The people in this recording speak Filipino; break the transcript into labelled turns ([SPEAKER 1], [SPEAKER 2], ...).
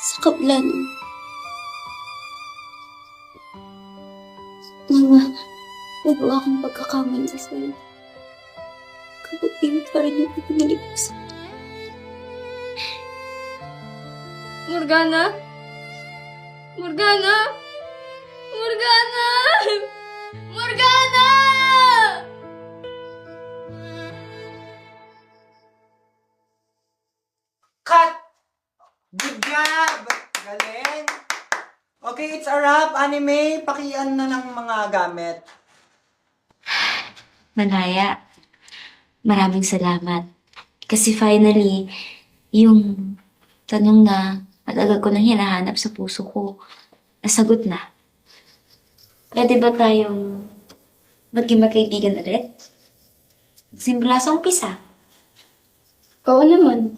[SPEAKER 1] Sa kabila ng mga nagawa kong pagkakamali sa'yo. Kabutihan pa rin yung pagpinalik ko sa
[SPEAKER 2] Morgana? Morgana? Morgana! Morgana!
[SPEAKER 3] Cut! Good job! Galing! Okay, it's a wrap. Anime, pakian na ng mga gamit.
[SPEAKER 4] Manaya, maraming salamat. Kasi finally, yung tanong na matagal ko nang hinahanap sa puso ko, nasagot na. Pwede ba tayong maging magkaibigan ulit? Simula sa umpisa.
[SPEAKER 1] Oo naman.